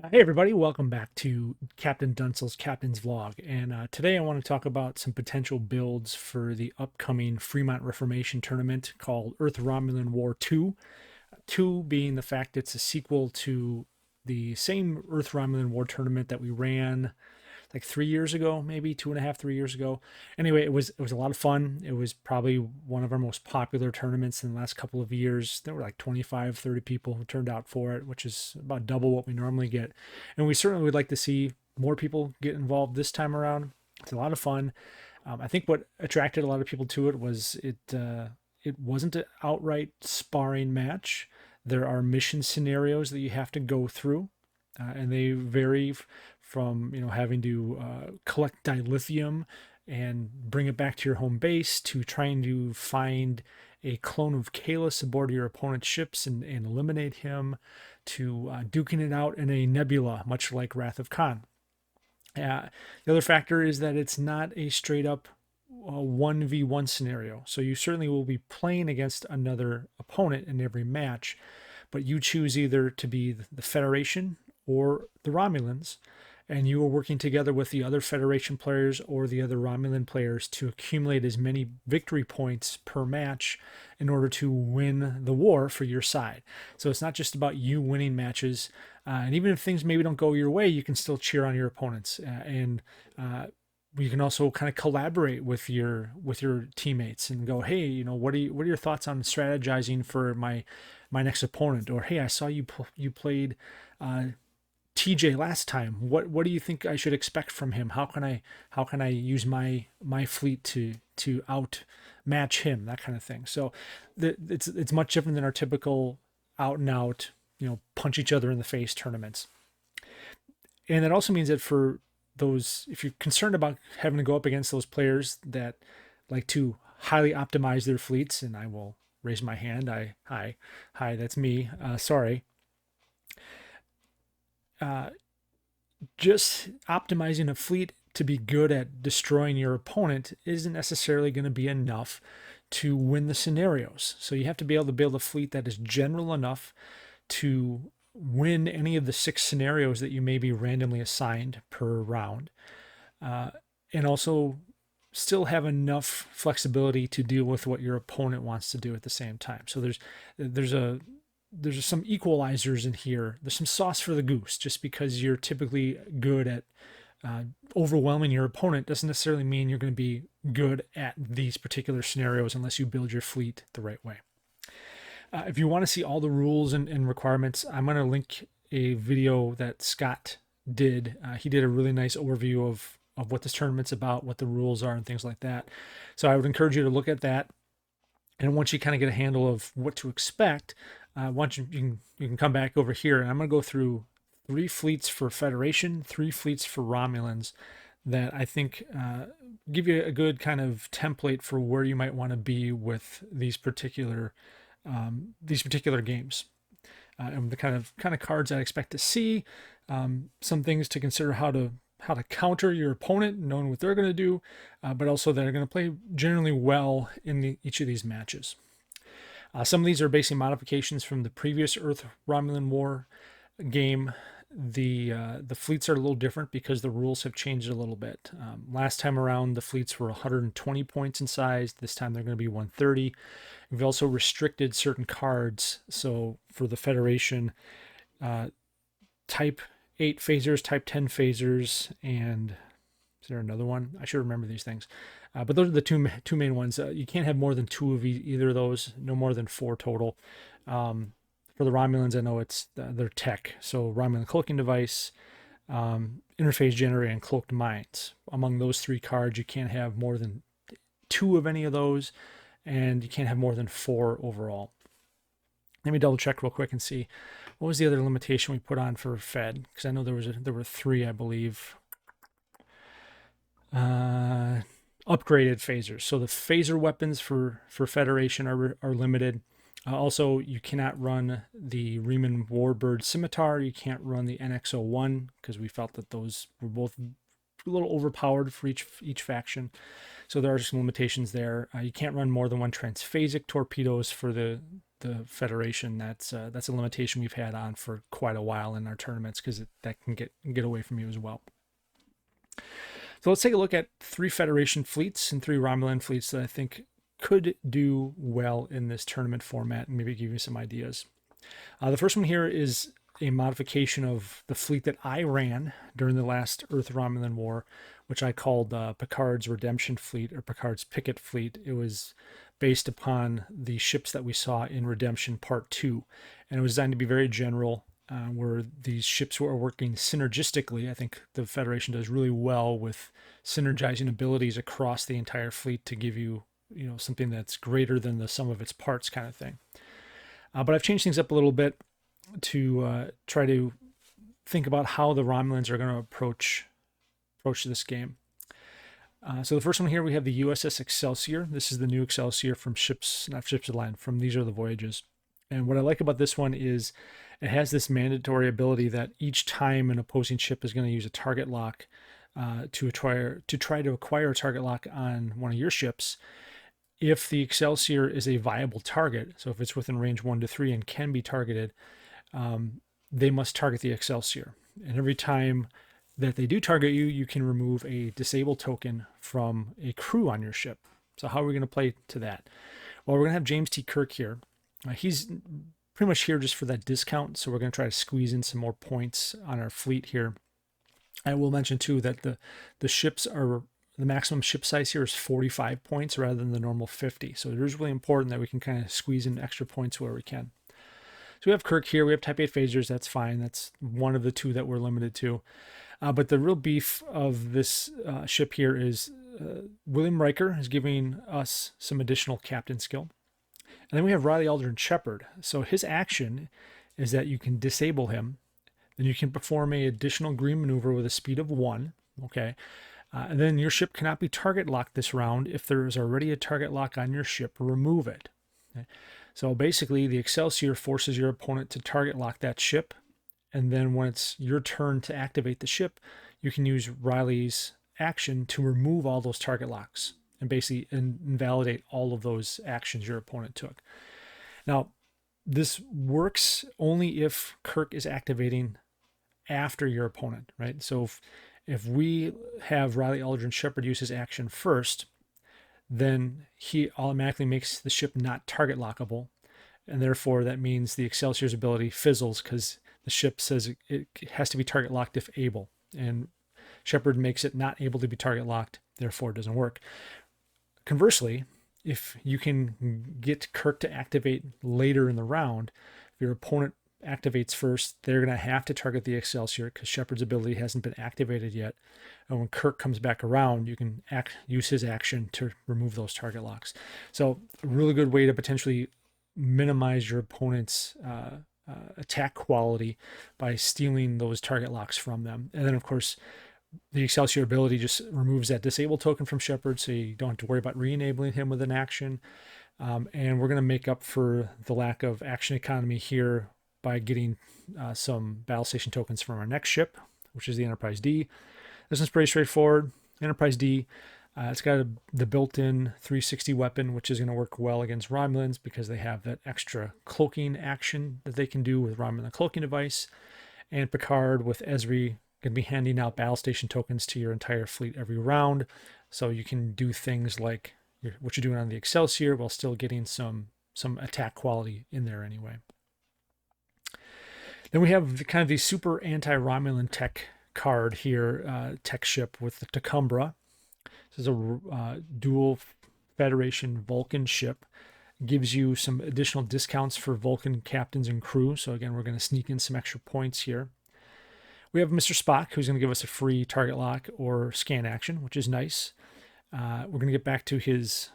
Hey everybody, welcome back to Captain Dunsel's Captain's Vlog. And today I want to talk about some potential builds for the upcoming Fremont Reformation tournament called Earth-Romulan War 2. 2 being the fact it's a sequel to the same Earth-Romulan War tournament that we ran like 3 years ago, maybe 2.5, 3 years ago. Anyway, it was a lot of fun. It was probably one of our most popular tournaments in the last couple of years. There were like 25, 30 people who turned out for it, which is about double what we normally get. And we certainly would like to see more people get involved this time around. It's a lot of fun. I think what attracted a lot of people to it was it wasn't an outright sparring match. There are mission scenarios that you have to go through, and they vary from having to collect dilithium and bring it back to your home base to trying to find a clone of Kalis aboard your opponent's ships and eliminate him to duking it out in a nebula, much like Wrath of Khan. The other factor is that it's not a straight up 1v1 scenario. So you certainly will be playing against another opponent in every match, but you choose either to be the Federation or the Romulans, and you are working together with the other Federation players or the other Romulan players to accumulate as many victory points per match in order to win the war for your side. So it's not just about you winning matches, and even if things maybe don't go your way, you can still cheer on your opponents, and you can also kind of collaborate with your teammates and go, hey, what are your thoughts on strategizing for my next opponent? Or hey, I saw you played TJ last time. What do you think I should expect from him? How can I use my fleet to outmatch him? That kind of thing. So it's much different than our typical out and out, punch each other in the face tournaments. And that also means that for those, if you're concerned about having to go up against those players that like to highly optimize their fleets, and I will raise my hand. Hi, that's me. Sorry. Uh, just optimizing a fleet to be good at destroying your opponent isn't necessarily going to be enough to win the scenarios. So you have to be able to build a fleet that is general enough to win any of the 6 scenarios that you may be randomly assigned per round, uh, and also still have enough flexibility to deal with what your opponent wants to do at the same time. So there's a there's some equalizers in here. There's some sauce for the goose. Just because you're typically good at uh, overwhelming your opponent doesn't necessarily mean you're going to be good at these particular scenarios unless you build your fleet the right way. If you want to see all the rules and requirements, I'm going to link a video that Scott did. He did a really nice overview of what this tournament's about, what the rules are, and things like that. So I would encourage you to look at that. And once you kind of get a handle of what to expect, once you can come back over here, and I'm going to go through 3 fleets for Federation, 3 fleets for Romulans that I think give you a good kind of template for where you might want to be with these particular games, and the kind of cards I expect to see. Some things to consider how to counter your opponent, knowing what they're going to do, but also that are going to play generally well in each of these matches. Some of these are basically modifications from the previous Earth-Romulan War game. The fleets are a little different because the rules have changed a little bit. Last time around, the fleets were 120 points in size. This time they're going to be 130. We've also restricted certain cards. So for the Federation, Type 8 phasers, Type 10 phasers, and is there another one? I should remember these things. But those are the two main ones. You can't have more than 2 of either of those. No more than 4 total. For the Romulans, I know it's their tech. So Romulan cloaking device, interface generator, and cloaked mines. Among those 3 cards, you can't have more than 2 of any of those, and you can't have more than 4 overall. Let me double check real quick and see what was the other limitation we put on for Fed, because I know there were 3, I believe. Upgraded phasers. So the phaser weapons for Federation are limited. Also, you cannot run the Riemann Warbird Scimitar. You can't run the NX-01 because we felt that those were both a little overpowered for each faction. So there are some limitations there. You can't run more than 1 transphasic torpedoes for the the Federation. That's a limitation we've had on for quite a while in our tournaments, because that can get away from you as well. So let's take a look at 3 Federation fleets and 3 Romulan fleets that I think could do well in this tournament format, and maybe give you some ideas. The first one here is a modification of the fleet that I ran during the last Earth-Romulan War, which I called Picard's Redemption Fleet, or Picard's Picket Fleet. It was based upon the ships that we saw in Redemption Part 2, and it was designed to be very general, where these ships were working synergistically. I think the Federation does really well with synergizing abilities across the entire fleet to give you, something that's greater than the sum of its parts kind of thing. But I've changed things up a little bit to try to think about how the Romulans are going to approach this game. So the first one here, we have the USS Excelsior. This is the new Excelsior from not Ships of the Line, from These Are the Voyages. And what I like about this one is it has this mandatory ability that each time an opposing ship is going to use a target lock to try to acquire a target lock on one of your ships, if the Excelsior is a viable target, so if it's within range 1 to 3 and can be targeted, they must target the Excelsior. And every time that they do target you, you can remove a disable token from a crew on your ship. So how are we going to play to that? Well, we're going to have James T. Kirk here. He's pretty much here just for that discount, so we're going to try to squeeze in some more points on our fleet here. I will mention too that the ships are, the maximum ship size here is 45 points rather than the normal 50. So it is really important that we can kind of squeeze in extra points where we can. So we have Kirk here. We have Type 8 phasers. That's fine. That's one of the 2 that we're limited to. But the real beef of this ship here is William Riker is giving us some additional captain skill. And then we have Riley Aldrin Shepard. So his action is that you can disable him. Then you can perform an additional green maneuver with a speed of 1. Okay. And then your ship cannot be target locked this round. If there is already a target lock on your ship, remove it. Okay. So basically, the Excelsior forces your opponent to target lock that ship. And then when it's your turn to activate the ship, you can use Riley's action to remove all those target locks and basically invalidate all of those actions your opponent took. Now, this works only if Kirk is activating after your opponent, right? So if we have Riley Aldrin Shepard use his action first, then he automatically makes the ship not target lockable. And therefore, that means the Excelsior's ability fizzles because the ship says it has to be target locked if able. And Shepard makes it not able to be target locked, therefore it doesn't work. Conversely, if you can get Kirk to activate later in the round, if your opponent activates first, they're going to have to target the Excelsior because Shepard's ability hasn't been activated yet. And when Kirk comes back around, you can use his action to remove those target locks. So a really good way to potentially minimize your opponent's attack quality by stealing those target locks from them. And then, of course, the Excelsior ability just removes that disable token from Shepard, so you don't have to worry about re-enabling him with an action. And we're going to make up for the lack of action economy here by getting some battle station tokens from our next ship, which is the Enterprise D. This one's pretty straightforward. Enterprise D, it's got the built-in 360 weapon, which is going to work well against Romulans because they have that extra cloaking action that they can do with Romulan cloaking device. And Picard with Ezri going to be handing out battle station tokens to your entire fleet every round. So you can do things like what you're doing on the Excelsior while still getting some attack quality in there anyway. Then we have kind of the super anti-Romulan tech card here, tech ship with the Taccumbra. This is a dual Federation Vulcan ship. It gives you some additional discounts for Vulcan captains and crew. So again, we're going to sneak in some extra points here. We have Mr. Spock, who's going to give us a free target lock or scan action, which is nice. We're going to get back to his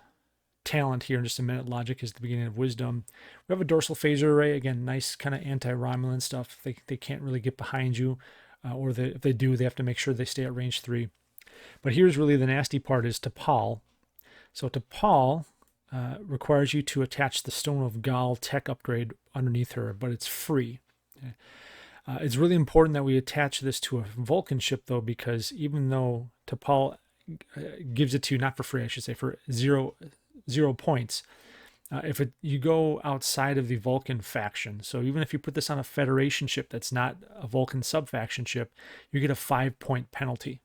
talent here in just a minute. Logic is the beginning of wisdom. We have a dorsal phaser array. Again, nice kind of anti-Romulan stuff. They can't really get behind you, or if they do, they have to make sure they stay at range 3. But here's really the nasty part is T'Pol. So T'Pol requires you to attach the Stone of Gaul tech upgrade underneath her, but it's free. Okay. It's really important that we attach this to a Vulcan ship, though, because even though T'Pol gives it to you, not for free, I should say, for zero points, You go outside of the Vulcan faction, so even if you put this on a Federation ship that's not a Vulcan subfaction ship, you get a 5-point penalty.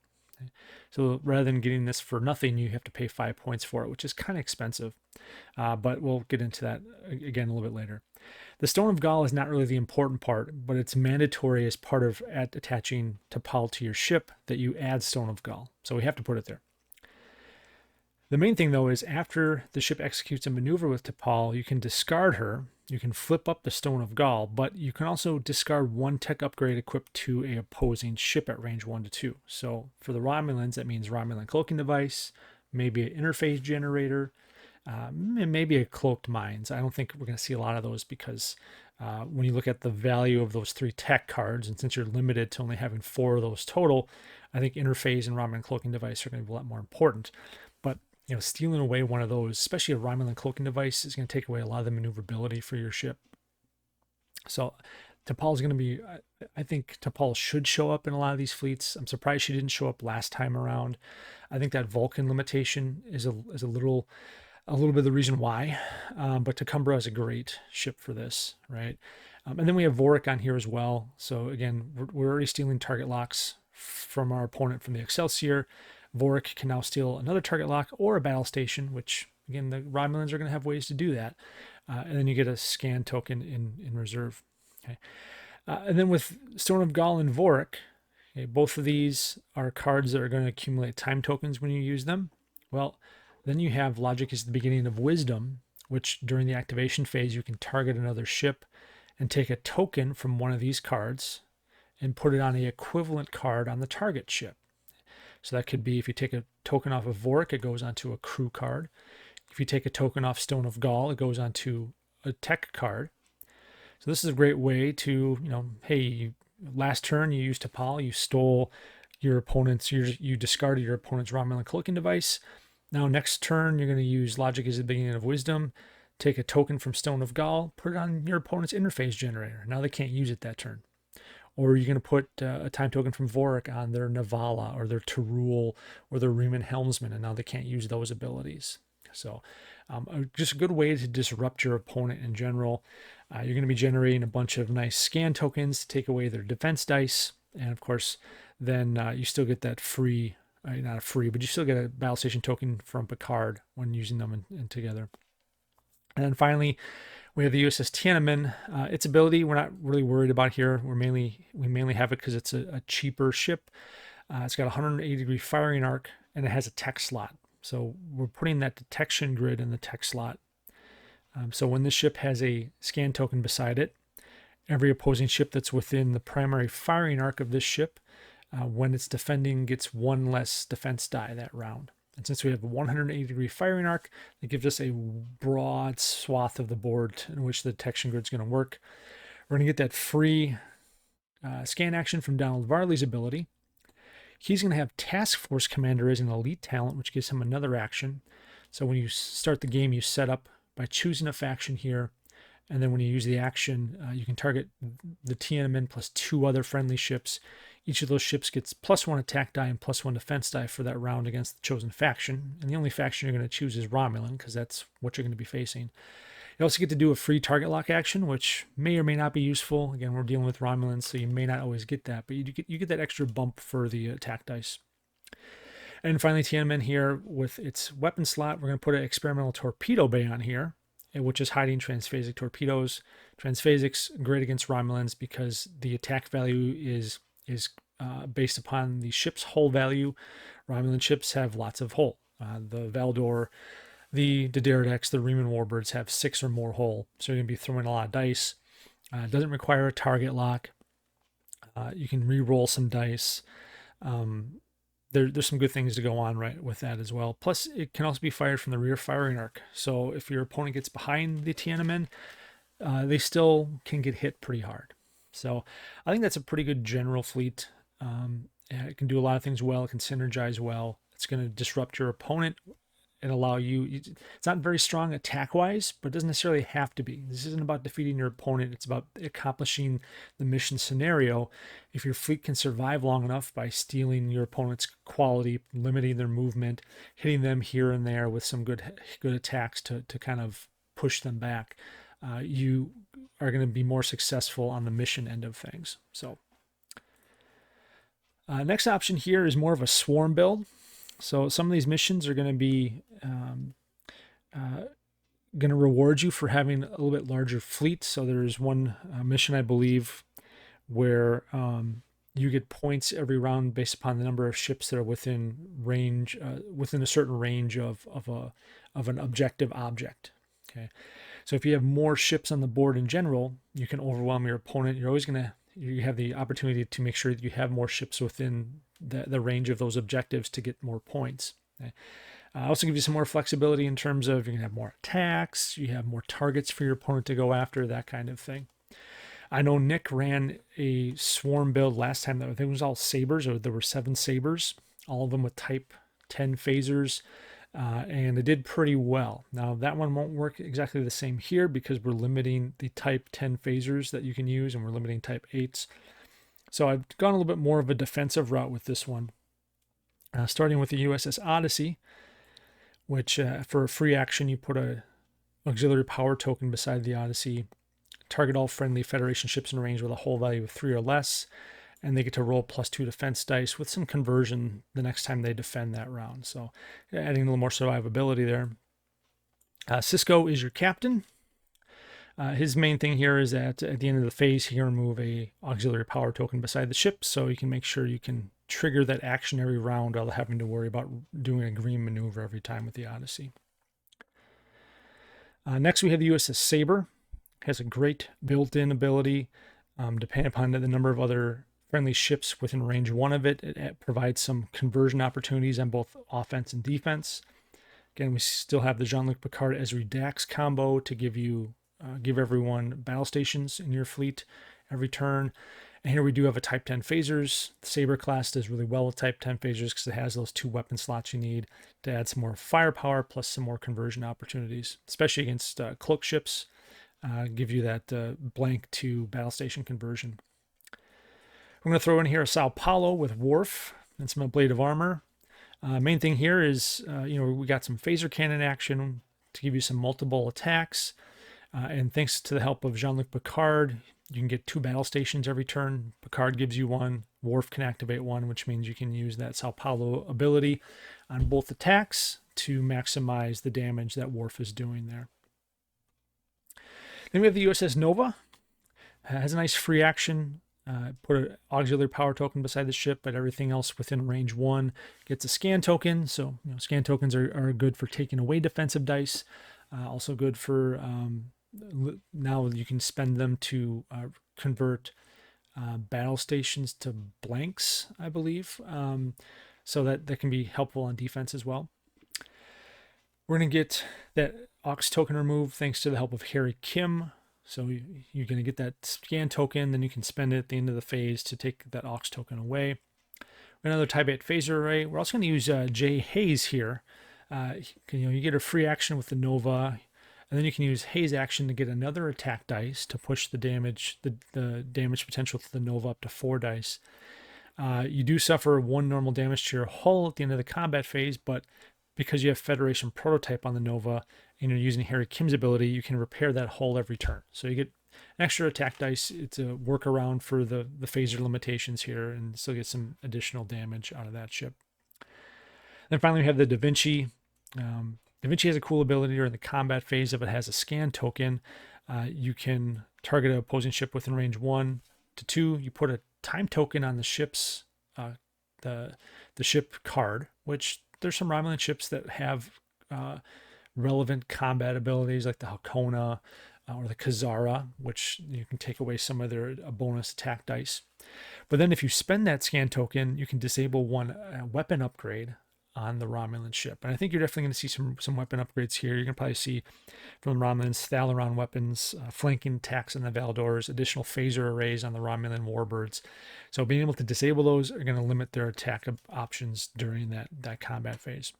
So rather than getting this for nothing, you have to pay 5 points for it, which is kind of expensive. But we'll get into that again a little bit later. The Stone of Gaul is not really the important part, but it's mandatory as part of attaching T'Pol to your ship that you add Stone of Gaul. So we have to put it there. The main thing, though, is after the ship executes a maneuver with T'Pol, you can discard her. You can flip up the Stone of Gaul, but you can also discard one tech upgrade equipped to a opposing ship at range 1 to 2. So for the Romulans, that means Romulan cloaking device, maybe an interface generator, and maybe a cloaked mines. I don't think we're going to see a lot of those because when you look at the value of those 3 tech cards, and since you're limited to only having 4 of those total, I think interface and Romulan cloaking device are going to be a lot more important. But stealing away one of those, especially a Romulan cloaking device, is going to take away a lot of the maneuverability for your ship. So T'Pol is going to be, I think T'Pol should show up in a lot of these fleets. I'm surprised she didn't show up last time around. I think that Vulcan limitation is a little bit of the reason why. But Tecumseh is a great ship for this, right? And then we have Vorik on here as well. So again, we're already stealing target locks from our opponent from the Excelsior. Vorik can now steal another target lock or a battle station, which, again, the Romulans are going to have ways to do that. And then you get a scan token in reserve. Okay. And then with Stone of Gaul and Vorik, okay, both of these are cards that are going to accumulate time tokens when you use them. Well, then you have Logic is the Beginning of Wisdom, which during the activation phase, you can target another ship and take a token from one of these cards and put it on the equivalent card on the target ship. So that could be if you take a token off of Vorik, it goes onto a crew card. If you take a token off Stone of Gaul, it goes onto a tech card. So this is a great way to, hey, last turn you used T'Pol, you stole your opponent's, you discarded your opponent's Romulan cloaking device. Now next turn you're going to use Logic is the Beginning of Wisdom, take a token from Stone of Gaul, put it on your opponent's interface generator. Now they can't use it that turn. Or you're going to put a time token from Vorik on their Navala or their Terul or their Riemann Helmsman, and now they can't use those abilities. So just a good way to disrupt your opponent in general. You're going to be generating a bunch of nice scan tokens to take away their defense dice. And of course, then you still get that free, not a free, but you still get a battle station token from Picard when using them in together. And then finally, we have the USS Tiananmen. Its ability, we're not really worried about here. We mainly have it because it's a cheaper ship. It's got a 180-degree firing arc, and it has a tech slot. So we're putting that detection grid in the tech slot. So when this ship has a scan token beside it, every opposing ship that's within the primary firing arc of this ship, when it's defending, gets 1 less defense die that round. And since we have a 180-degree firing arc, it gives us a broad swath of the board in which the detection grid is going to work. We're going to get that free scan action from Donald Varley's ability. He's going to have Task Force Commander as an elite talent, which gives him another action. So when you start the game, you set up by choosing a faction here. And then when you use the action, you can target the Tiananmen plus 2 other friendly ships. Each of those ships gets +1 attack die and +1 defense die for that round against the chosen faction. And the only faction you're going to choose is Romulan, because that's what you're going to be facing. You also get to do a free target lock action, which may or may not be useful. Again, we're dealing with Romulans, so you may not always get that, but you get that extra bump for the attack dice. And finally, Tiananmen here with its weapon slot, we're going to put an experimental torpedo bay on here, which is hiding transphasic torpedoes. Transphasics great against Romulans because the attack value is based upon the ship's hull value. Romulan ships have lots of hull. The Valdor, the D'Deridex, the Riemann Warbirds have 6 or more hull, so you're going to be throwing a lot of dice. It doesn't require a target lock. You can re-roll some dice. There's some good things to go on right with that as well. Plus, it can also be fired from the rear firing arc. So if your opponent gets behind the Tiananmen, they still can get hit pretty hard. So I think that's a pretty good general fleet. It can do a lot of things well. It can synergize well. It's going to disrupt your opponent and allow you. It's not very strong attack-wise, but it doesn't necessarily have to be. This isn't about defeating your opponent. It's about accomplishing the mission scenario. If your fleet can survive long enough by stealing your opponent's quality, limiting their movement, hitting them here and there with some good attacks to kind of push them back, you are going to be more successful on the mission end of things. So next option here is more of a swarm build. So some of these missions are going to be going to reward you for having a little bit larger fleet. So there's one mission, I believe, where you get points every round based upon the number of ships that are within range, within a certain range of an objective object. Okay, so if you have more ships on the board in general, you can overwhelm your opponent. You're always going to you have the opportunity to make sure that you have more ships within the range of those objectives to get more points. Okay? Also give you some more flexibility in terms of you can have more attacks, you have more targets for your opponent to go after, that kind of thing. I know Nick ran a swarm build last time that I think it was all sabers, or there were 7 sabers, all of them with type 10 phasers, and it did pretty well. Now that one won't work exactly the same here because we're limiting the type 10 phasers that you can use, and we're limiting type 8s. So I've gone a little bit more of a defensive route with this one, starting with the USS Odyssey, which for a free action, you put a auxiliary power token beside the Odyssey, target all friendly Federation ships in range with a hull value of 3 or less, and they get to roll +2 defense dice with some conversion the next time they defend that round. So adding a little more survivability there. Cisco is your captain. His main thing here is that at the end of the phase, he can remove a auxiliary power token beside the ship, so you can make sure you can trigger that action every round without having to worry about doing a green maneuver every time with the Odyssey. Next, we have the USS Sabre. It has a great built-in ability. Depending upon the number of other friendly ships within range 1 of it, it provides some conversion opportunities on both offense and defense. Again, we still have the Jean-Luc Picard Ezri Dax combo to give everyone battle stations in your fleet every turn. And here we do have a Type 10 phasers. The Sabre class does really well with Type 10 phasers because it has those 2 weapon slots you need to add some more firepower plus some more conversion opportunities, especially against cloak ships. Give you that blank to battle station conversion. We're going to throw in here a Sao Paulo with Worf and some Blade of Armor. Main thing here is, we got some phaser cannon action to give you some multiple attacks. And thanks to the help of Jean-Luc Picard, you can get 2 battle stations every turn. Picard gives you 1. Worf can activate 1, which means you can use that Sao Paulo ability on both attacks to maximize the damage that Worf is doing there. Then we have the USS Nova. It has a nice free action. Put an auxiliary power token beside the ship, but everything else within range 1 gets a scan token. So scan tokens are good for taking away defensive dice. Also good for now you can spend them to convert battle stations to blanks, I believe. So that can be helpful on defense as well. We're going to get that aux token removed thanks to the help of Harry Kim. So you're going to get that scan token, then you can spend it at the end of the phase to take that aux token away. Another Type 8 phaser array. We're also going to use Jay Hayes here. You get a free action with the Nova, and then you can use Hayes action to get another attack dice to push the damage potential to the Nova up to 4 dice. You do suffer 1 normal damage to your hull at the end of the combat phase, but because you have Federation prototype on the Nova and you're using Harry Kim's ability, you can repair that hull every turn. So you get an extra attack dice. It's a workaround for the phaser limitations here, and still get some additional damage out of that ship. Then finally we have the Da Vinci. Da Vinci has a cool ability during the combat phase. If it has a scan token, you can target an opposing ship within range 1 to 2. You put a time token on the ship's the ship card, which there's some Romulan ships that have relevant combat abilities like the Hakona or the Kazara, which you can take away some of their bonus attack dice. But then if you spend that scan token, you can disable 1 weapon upgrade on the Romulan ship. And I think you're definitely going to see some weapon upgrades here. You're going to probably see from the Romulans Thalaron weapons, flanking attacks on the Valdors, additional phaser arrays on the Romulan warbirds. So being able to disable those are going to limit their attack options during that combat phase.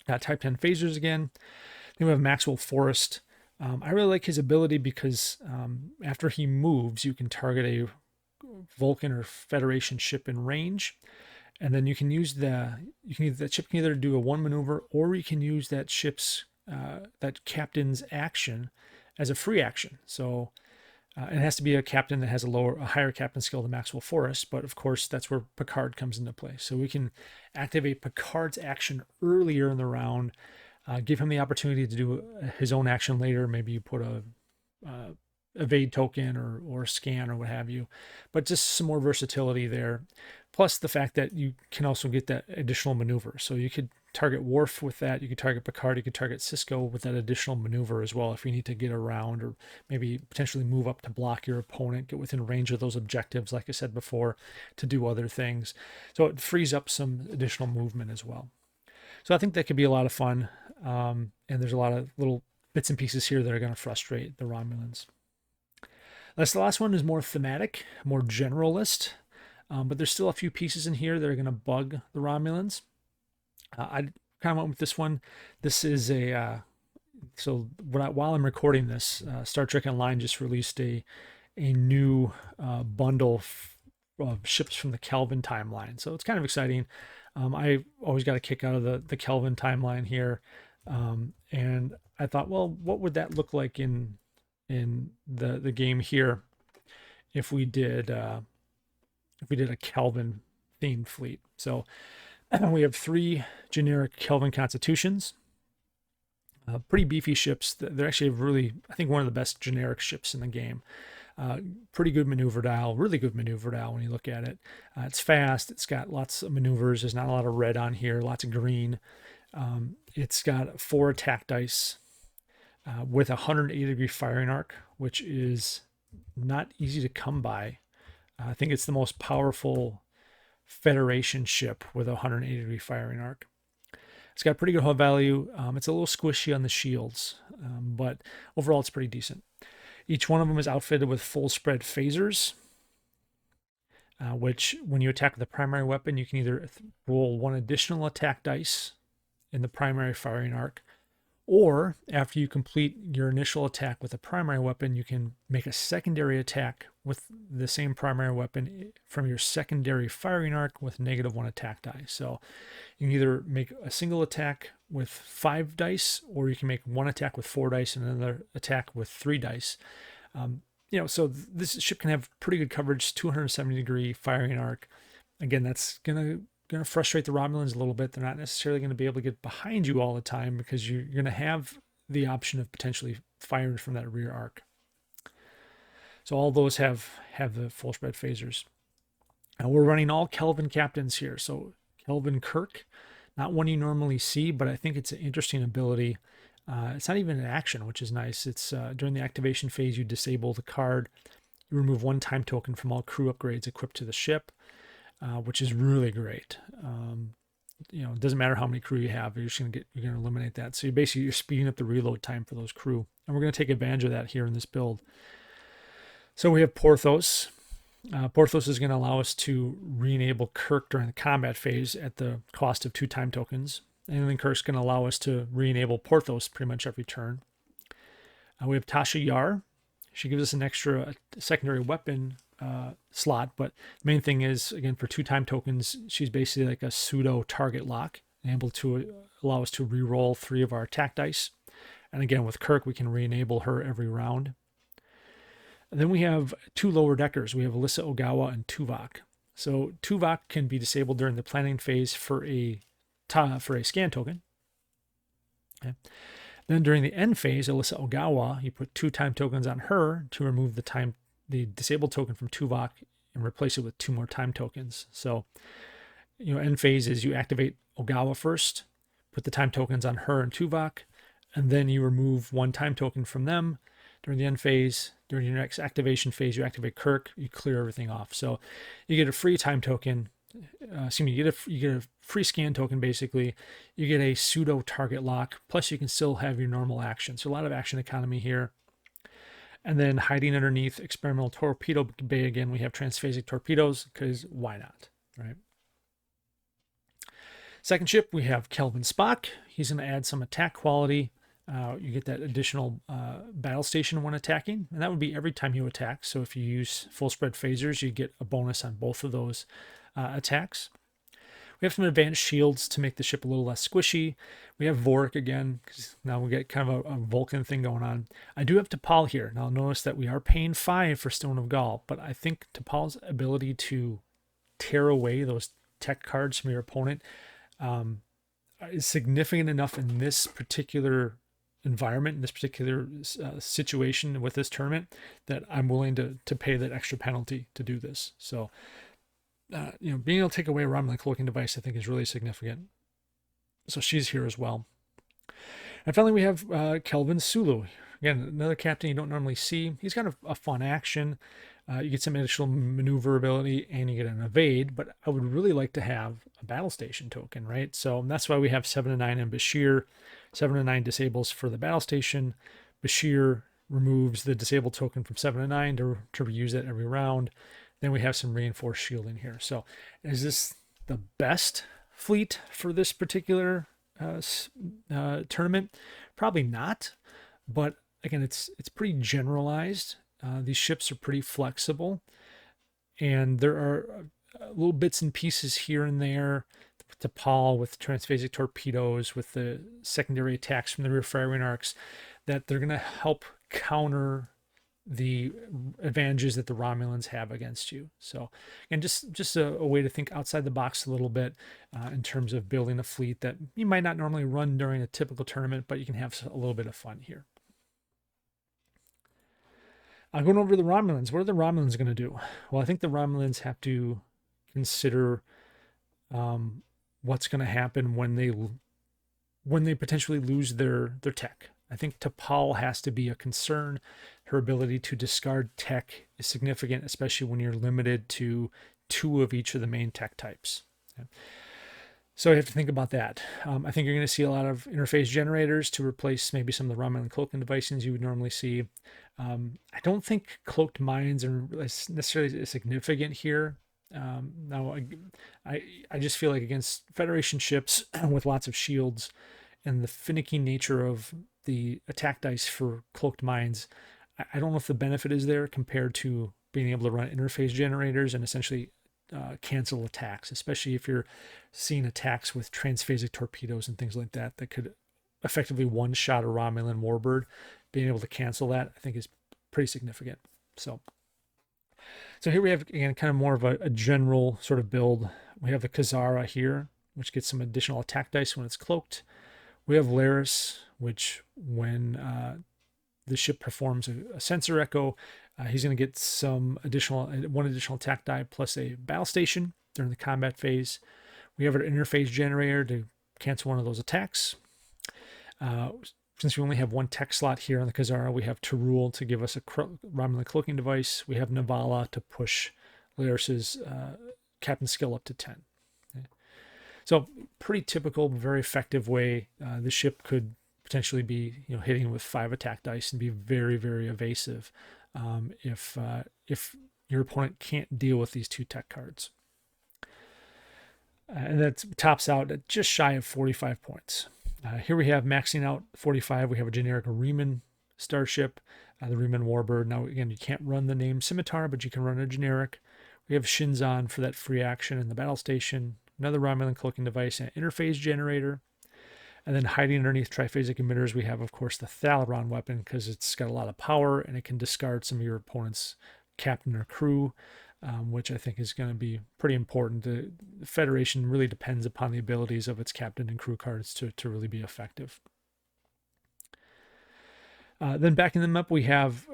Got Type 10 phasers again. Then we have Maxwell Forrest. I really like his ability because after he moves, you can target a Vulcan or Federation ship in range. And then you can use that ship can either do a 1 maneuver, or you can use that ship's that captain's action as a free action. So it has to be a captain that has a higher captain skill than Maxwell Forrest, but of course that's where Picard comes into play. So we can activate Picard's action earlier in the round, give him the opportunity to do his own action later. Maybe you put a evade token or scan or what have you, but just some more versatility there. Plus the fact that you can also get that additional maneuver. So you could target Worf with that. You could target Picard. You could target Cisco with that additional maneuver as well if you need to get around or maybe potentially move up to block your opponent, get within range of those objectives, like I said before, to do other things. So it frees up some additional movement as well. So I think that could be a lot of fun. And there's a lot of little bits and pieces here that are going to frustrate the Romulans. That's the last one is more thematic, more generalist, but there's still a few pieces in here that are going to bug the Romulans. I kind of went with this one. This is while I'm recording this, Star Trek Online just released a new bundle of ships from the Kelvin timeline. So it's kind of exciting. I always got a kick out of the Kelvin timeline here. And I thought, well, what would that look like in the game here if we did a Kelvin themed fleet? So we have 3 generic Kelvin constitutions, pretty beefy ships. They're actually really, I think, one of the best generic ships in the game. Pretty good maneuver dial, really good maneuver dial when you look at it. It's fast. It's got lots of maneuvers. There's not a lot of red on here, lots of green. It's got 4 attack dice with a 180-degree firing arc, which is not easy to come by. I think it's the most powerful Federation ship with a 180-degree firing arc. It's got pretty good hull value. It's a little squishy on the shields, but overall it's pretty decent. Each one of them is outfitted with full spread phasers, which when you attack with the primary weapon, you can either roll 1 additional attack dice in the primary firing arc, or after you complete your initial attack with the primary weapon, you can make a secondary attack with the same primary weapon from your secondary firing arc with -1 attack die. So you can either make a single attack with 5 dice, or you can make 1 attack with 4 dice and another attack with 3 dice. So this ship can have pretty good coverage, 270-degree firing arc. Again, that's going to frustrate the Romulans a little bit. They're not necessarily going to be able to get behind you all the time because you're going to have the option of potentially firing from that rear arc. So all those have the full spread phasers. Now we're running all Kelvin captains here. So Kelvin Kirk, not one you normally see, but I think it's an interesting ability. It's not even an action, which is nice. It's during the activation phase, you disable the card. You remove 1 time token from all crew upgrades equipped to the ship. Which is really great. It doesn't matter how many crew you have, you're going to eliminate that. So you're speeding up the reload time for those crew, and we're going to take advantage of that here in this build. So we have Porthos. Porthos is going to allow us to re-enable Kirk during the combat phase at the cost of 2 time tokens, and then Kirk's going to allow us to re-enable Porthos pretty much every turn. We have Tasha Yar. She gives us an extra secondary weapon slot, but the main thing is, again, for 2 time tokens, she's basically like a pseudo target lock, able to allow us to re-roll 3 of our attack dice. And again, with Kirk, we can re-enable her every round. And then we have 2 lower deckers. We have Alyssa Ogawa and Tuvok. So Tuvok can be disabled during the planning phase for a scan token. Okay. Then during the end phase, Alyssa Ogawa, you put 2 time tokens on her to remove the disabled token from Tuvok and replace it with 2 more time tokens. So, end phase is you activate Ogawa first, put the time tokens on her and Tuvok, and then you remove 1 time token from them. During the end phase, during your next activation phase, you activate Kirk, you clear everything off. So you get a free time token. You get a free scan token, basically. You get a pseudo target lock, plus you can still have your normal action. So a lot of action economy here. And then hiding underneath experimental torpedo bay again, we have transphasic torpedoes, because why not, right? Second ship, we have Kelvin Spock. He's going to add some attack quality. You get that additional battle station when attacking, and that would be every time you attack. So if you use full spread phasers, you get a bonus on both of those attacks. We have some advanced shields to make the ship a little less squishy. We have Vorik again, because now we get kind of a Vulcan thing going on. I do have T'Pol here. Now notice that we are paying 5 for Stone of Gaul, but I think T'Pol's ability to tear away those tech cards from your opponent is significant enough in this particular environment, in this particular situation with this tournament, that I'm willing to pay that extra penalty to do this. So, being able to take away a Romulan cloaking device, I think, is really significant. So she's here as well. And finally, we have Kelvin Sulu. Again, another captain you don't normally see. He's kind of a fun action. You get some additional maneuverability and you get an evade, but I would really like to have a battle station token, right? So that's why we have 7 to 9 in Bashir. 7 to 9 disables for the battle station. Bashir removes the disabled token from 7 to 9 to reuse that every round. Then we have some reinforced shielding here. So is this the best fleet for this particular tournament? Probably not, but again, it's pretty generalized. These ships are pretty flexible, and there are little bits and pieces here and there. T'Pol with transphasic torpedoes, with the secondary attacks from the rear firing arcs, that they're going to help counter the advantages that the Romulans have against you. So, and just a way to think outside the box a little bit in terms of building a fleet that you might not normally run during a typical tournament, but you can have a little bit of fun here. Going over the Romulans, what are the Romulans going to do? Well, I think the Romulans have to consider what's going to happen when they potentially lose their tech. I think T'Pol has to be a concern. Her ability to discard tech is significant, especially when you're limited to 2 of each of the main tech types. Okay. So you have to think about that. I think you're going to see a lot of interface generators to replace maybe some of the Romulan cloaking devices you would normally see. I don't think cloaked mines are necessarily significant here. Now, I just feel like against Federation ships with lots of shields and the finicky nature of the attack dice for cloaked mines, I don't know if the benefit is there compared to being able to run interface generators and essentially cancel attacks, especially if you're seeing attacks with transphasic torpedoes and things like that could effectively one-shot a Romulan warbird. Being able to cancel that, I think, is pretty significant. So here we have, again, kind of more of a general sort of build. We have the Khazara here, which gets some additional attack dice when it's cloaked. We have Laris, which when the ship performs a sensor echo, he's going to get one additional attack die plus a battle station during the combat phase. We have an interface generator to cancel one of those attacks. Since we only have 1 tech slot here on the Khazara, we have Tarul to give us a Romulan cloaking device. We have Navala to push Laris's captain skill up to 10. Okay. So pretty typical, very effective way. The ship could potentially be hitting with 5 attack dice and be very, very evasive if your opponent can't deal with these 2 tech cards. And that tops out at just shy of 45 points. Here we have maxing out 45. We have a generic Riemann starship, the Riemann Warbird. Now, again, you can't run the name Scimitar, but you can run a generic. We have Shinzon for that free action in the battle station, another Romulan cloaking device, and an interface generator. And then hiding underneath triphasic emitters, we have, of course, the Thalaron weapon, because it's got a lot of power and it can discard some of your opponent's captain or crew, which I think is going to be pretty important. The Federation really depends upon the abilities of its captain and crew cards to really be effective. Then backing them up, we have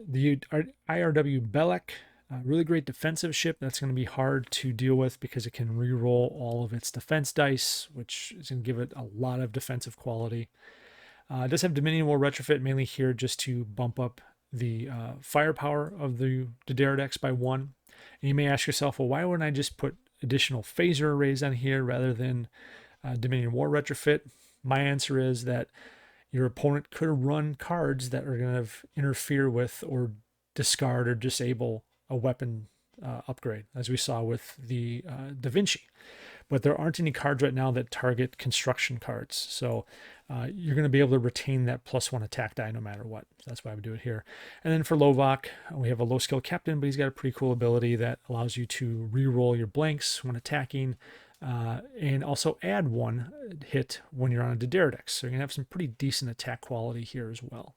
the IRW Belek, a really great defensive ship that's going to be hard to deal with because it can re-roll all of its defense dice, which is going to give it a lot of defensive quality. It does have Dominion War retrofit, mainly here just to bump up the firepower of the Daredeks by 1. And you may ask yourself, well, why wouldn't I just put additional phaser arrays on here rather than Dominion War retrofit? My answer is that your opponent could run cards that are going to interfere with or discard or disable a weapon upgrade, as we saw with the Da Vinci. But there aren't any cards right now that target construction cards. So you're going to be able to retain that +1 attack die no matter what. So that's why I would do it here. And then for Lovak, we have a low skill captain, but he's got a pretty cool ability that allows you to re-roll your blanks when attacking. and also add 1 hit when you're on a Daenerys. So you're going to have some pretty decent attack quality here as well.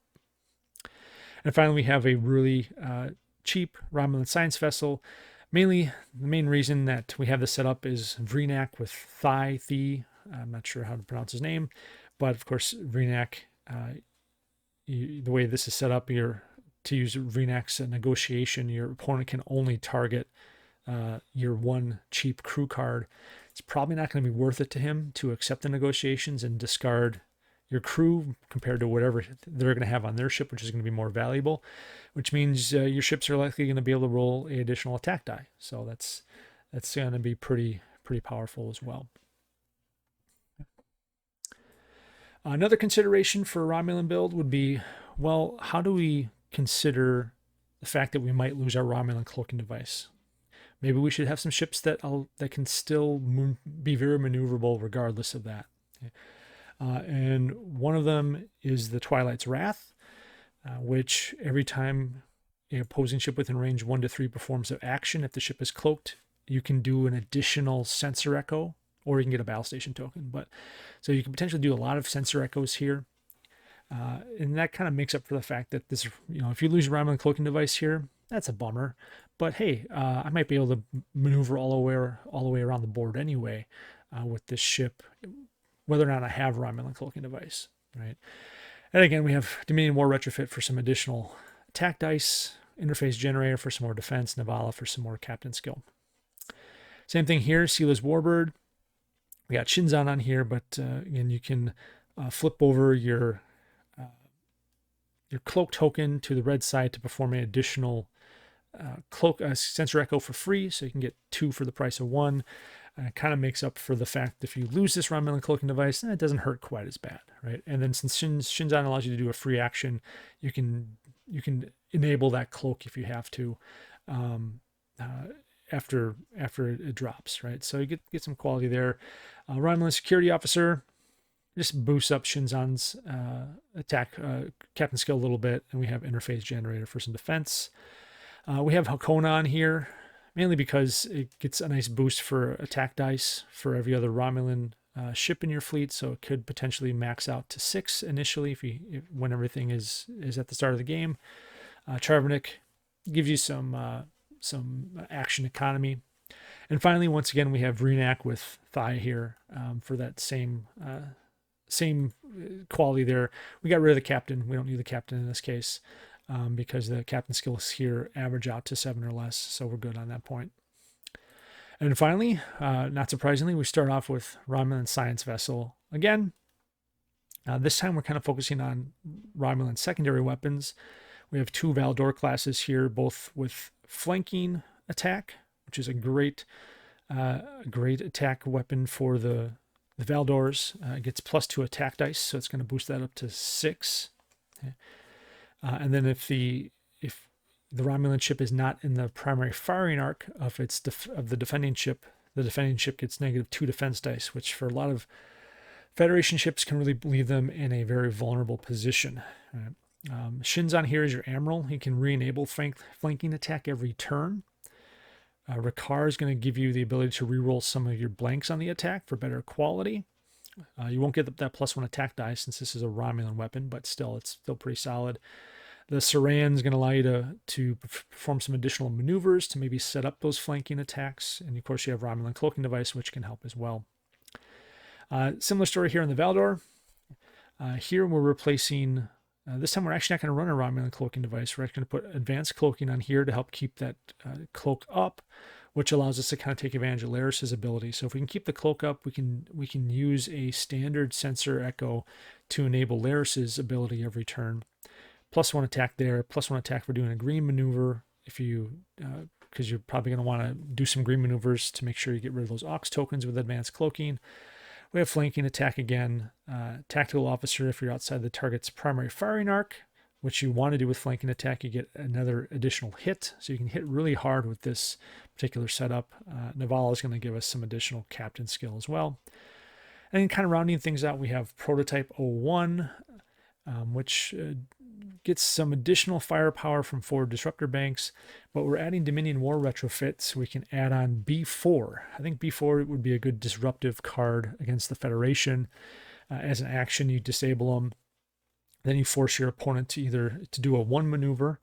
And finally, we have a really cheap Romulan science vessel. Mainly, the main reason that we have this set up is Vreenak with Thigh. I'm not sure how to pronounce his name, but of course, Vreenak, the way this is set up, to use Vreenak's negotiation, your opponent can only target your 1 cheap crew card. It's probably not going to be worth it to him to accept the negotiations and discard your crew compared to whatever they're going to have on their ship, which is going to be more valuable, which means your ships are likely going to be able to roll an additional attack die. So that's going to be pretty powerful as well. Another consideration for a Romulan build would be, well, how do we consider the fact that we might lose our Romulan cloaking device? Maybe we should have some ships that can still be very maneuverable regardless of that. Okay. And one of them is the Twilight's Wrath, which every time an opposing ship within range 1 to 3 performs an action, if the ship is cloaked, you can do an additional sensor echo, or you can get a battle station token. But so you can potentially do a lot of sensor echoes here. And that kind of makes up for the fact that this, if you lose your Romulan cloaking device here, that's a bummer. But hey, I might be able to maneuver all the way around the board anyway with this ship, whether or not I have Romulan cloaking device, right? And again, we have Dominion War Retrofit for some additional attack dice, Interface Generator for some more defense, Navala for some more captain skill. Same thing here, Seela's Warbird. We got Shinzan on here, but again, you can flip over your cloak token to the red side to perform an additional cloak sensor echo for free, so you can get 2 for the price of 1. It kind of makes up for the fact that if you lose this Romulan cloaking device, it doesn't hurt quite as bad, right? And then since Shinzan allows you to do a free action, you can enable that cloak if you have to after it drops, right? So you get some quality there. Romulan Security Officer just boosts up Shinzan's attack captain skill a little bit, and we have Interface Generator for some defense. We have Hakona on here, mainly because it gets a nice boost for attack dice for every other Romulan ship in your fleet, so it could potentially max out to 6 initially when everything is at the start of the game. Charvnik gives you some action economy. And finally, once again, we have Vreenak with Thigh here for that same quality there. We got rid of the captain. We don't need the captain in this case. Because the captain skills here average out to 7 or less, so we're good on that point. And finally, not surprisingly, we start off with Romulan Science Vessel again. This time we're kind of focusing on Romulan secondary weapons. We have 2 Valdor classes here, both with flanking attack, which is a great attack weapon for the Valdors. It gets +2 attack dice, so it's going to boost that up to 6. Okay. And then if the Romulan ship is not in the primary firing arc of the defending ship gets -2 defense dice, which for a lot of Federation ships can really leave them in a very vulnerable position. Right? Shinzan here is your Admiral. He can re-enable flanking attack every turn. Rakar is going to give you the ability to reroll some of your blanks on the attack for better quality. You won't get that +1 attack die since this is a Romulan weapon, but still, it's still pretty solid. The Saran is going to allow you to perform some additional maneuvers to maybe set up those flanking attacks. And of course, you have Romulan cloaking device, which can help as well. Similar story here in the Valdor. Here we're replacing, this time we're actually not going to run a Romulan cloaking device. We're actually going to put advanced cloaking on here to help keep that cloak up, which allows us to kind of take advantage of Laris's ability. So if we can keep the cloak up, we can use a standard sensor echo to enable Laris's ability every turn. +1 attack there, +1 attack for doing a green maneuver because you're probably going to want to do some green maneuvers to make sure you get rid of those Ox tokens with advanced cloaking. We have flanking attack again, tactical officer if you're outside the target's primary firing arc, which you want to do with flanking attack. You get another additional hit, so you can hit really hard with this particular setup. Navala is going to give us some additional captain skill as well. And then kind of rounding things out, we have Prototype 01, which gets some additional firepower from 4 disruptor banks, but we're adding Dominion War retrofits. We can add on B4. I think B4 would be a good disruptive card against the Federation. As an action, you disable them. Then you force your opponent to either to do a 1 maneuver,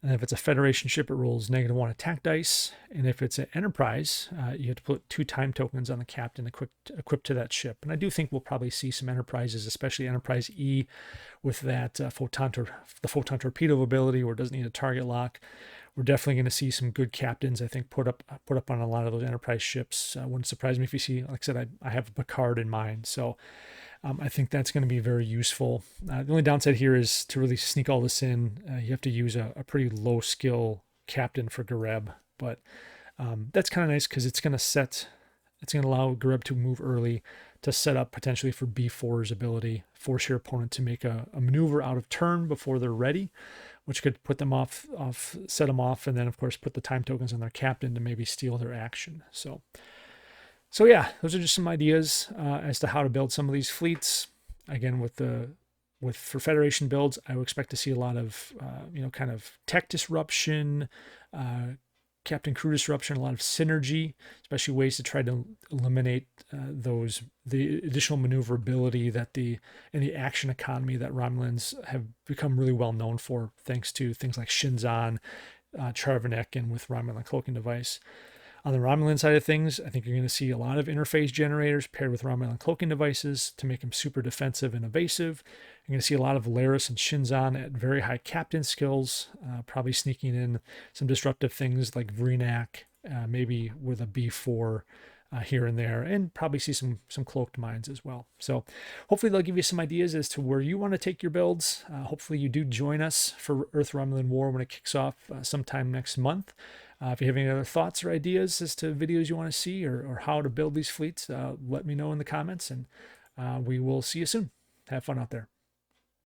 and if it's a Federation ship, it rolls -1 attack dice. And if it's an Enterprise, you have to put 2 time tokens on the captain equipped to that ship. And I do think we'll probably see some Enterprises, especially Enterprise E, with that the photon torpedo ability, where it doesn't need a target lock. We're definitely going to see some good captains, I think, put up on a lot of those Enterprise ships. Wouldn't surprise me if you see, like I said, I have Picard in mind, so I think that's going to be very useful. The only downside here is to really sneak all this in, you have to use a pretty low skill captain for Gareb, but that's kind of nice because it's going to allow Gareb to move early to set up potentially for B4's ability, force your opponent to make a maneuver out of turn before they're ready, which could put them set them off, and then of course put the time tokens on their captain to maybe steal their action. So yeah, those are just some ideas as to how to build some of these fleets. Again, for Federation builds, I would expect to see a lot of kind of tech disruption, captain crew disruption, a lot of synergy, especially ways to try to eliminate the additional maneuverability in the action economy that Romulans have become really well known for, thanks to things like Shinzon, Charvanek, and with Romulan cloaking device. On the Romulan side of things, I think you're going to see a lot of interface generators paired with Romulan cloaking devices to make them super defensive and evasive. You're going to see a lot of Laris and Shinzon at very high captain skills, probably sneaking in some disruptive things like Vreenak, maybe with a B4 here and there, and probably see some cloaked mines as well. So hopefully they'll give you some ideas as to where you want to take your builds. Hopefully you do join us for Earth-Romulan War when it kicks off sometime next month. If you have any other thoughts or ideas as to videos you want to see or how to build these fleets, let me know in the comments, and we will see you soon. Have fun out there.